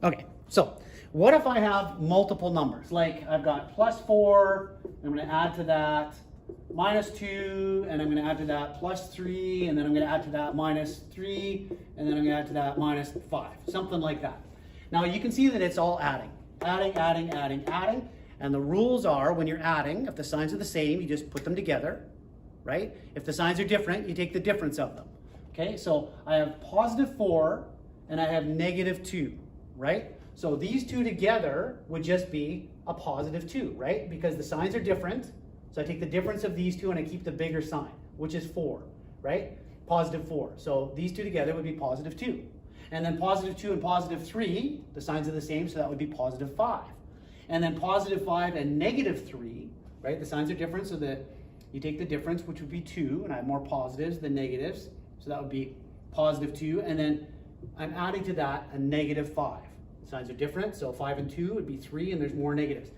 Okay, so what if I have multiple numbers? Like I've got +4, I'm going to add to that -2, and I'm going to add to that +3, and then I'm going to add to that -3, and then I'm going to add to that -5, something like that. Now you can see that it's all adding, adding, and the rules are when you're adding, if the signs are the same, you just put them together, right? If the signs are different, you take the difference of them. Okay, so I have +4 and I have -2, right? So these two together would just be a +2, right? Because the signs are different. So I take the difference of these two and I keep the bigger sign, which is 4, right? +4. So these two together would be +2. And then +2 and +3, the signs are the same, so that would be +5. And then +5 and -3, right? The signs are different, so that you take the difference, which would be 2, and I have more positives than negatives, so that would be +2, and then I'm adding to that a -5. The signs are different, so 5 and 2 would be 3, and there's more negatives.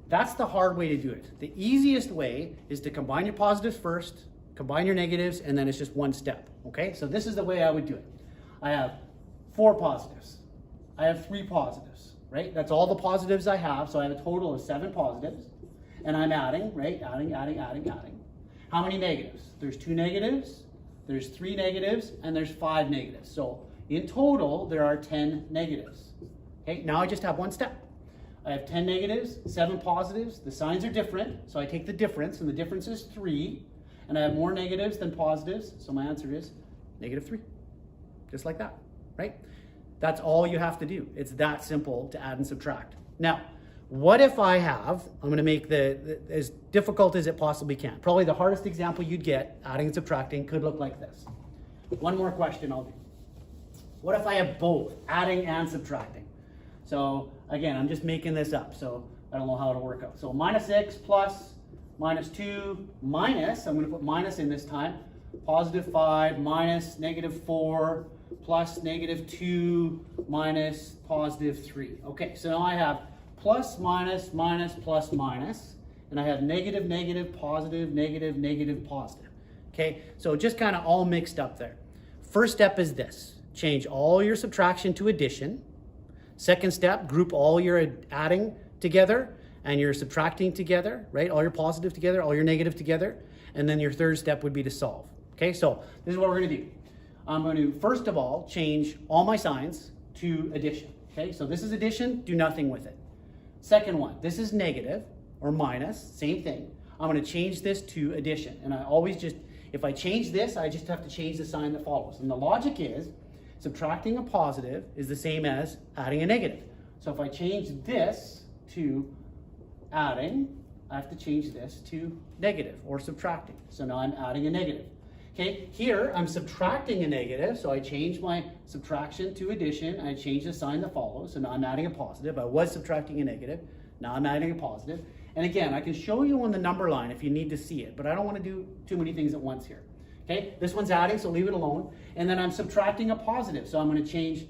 That's the hard way to do it. The easiest way is to combine your positives first, combine your negatives, and then it's just one step, okay? So this is the way I would do it. I have 4 positives. I have 3 positives, right? That's all the positives I have, so I have a total of 7 positives. And I'm adding, right? Adding. How many negatives? There's 2 negatives, there's 3 negatives, and there's 5 negatives. So in total, there are 10 negatives. Okay, now I just have one step. I have 10 negatives, 7 positives. The signs are different, so I take the difference, and the difference is 3. And I have more negatives than positives, so my answer is -3. Just like that, right? That's all you have to do. It's that simple to add and subtract. Now, what if I have, I'm going to make the as difficult as it possibly can. Probably the hardest example you'd get, adding and subtracting, could look like this. One more question I'll do. What if I have both, adding and subtracting? So again, I'm just making this up, so I don't know how it'll work out. So -6 plus -2 minus, I'm going to put minus in this time, +5 minus -4 plus -2 minus +3. Okay, so now I have plus, minus, minus, plus, minus, and I have negative, negative, positive, negative, negative, positive. Okay, so just kind of all mixed up there. First step is this: change all your subtraction to addition. Second step, group all your adding together and your subtracting together, right? All your positive together, all your negative together. And then your third step would be to solve. Okay, so this is what we're going to do. I'm going to, first of all, change all my signs to addition. Okay, so this is addition, do nothing with it. Second one, this is negative or minus, same thing. I'm going to change this to addition. And I always just, if I change this, I just have to change the sign that follows. And the logic is, subtracting a positive is the same as adding a negative. So if I change this to adding, I have to change this to negative or subtracting. So now I'm adding a negative. Okay, here I'm subtracting a negative, so I change my subtraction to addition, and I change the sign that follows, so now I'm adding a positive. I was subtracting a negative, now I'm adding a positive. And again, I can show you on the number line if you need to see it, but I don't want to do too many things at once here. Okay, this one's adding, so leave it alone. And then I'm subtracting a positive, so I'm going to change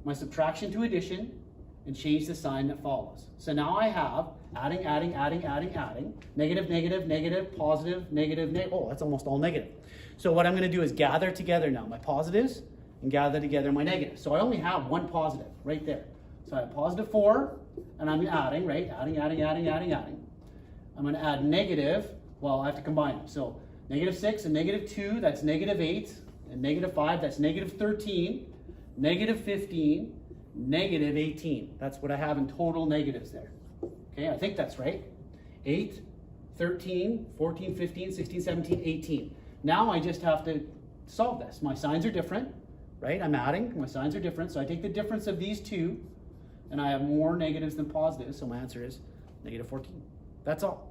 my subtraction to addition and change the sign that follows. So now I have adding, negative, negative, negative, positive, negative, oh, that's almost all negative. So what I'm going to do is gather together now my positives and gather together my negatives. So I only have one positive right there. So I have +4, and I'm adding, right? Adding. I'm going to add negative, well, I have to combine them. So -6 and -2, that's -8, and -5, that's -13, -15, -18. That's what I have in total negatives there. Okay, I think that's right. 8, 13, 14, 15, 16, 17, 18. Now I just have to solve this. My signs are different, right? I'm adding, my signs are different, so I take the difference of these two, and I have more negatives than positives, so my answer is -14. That's all.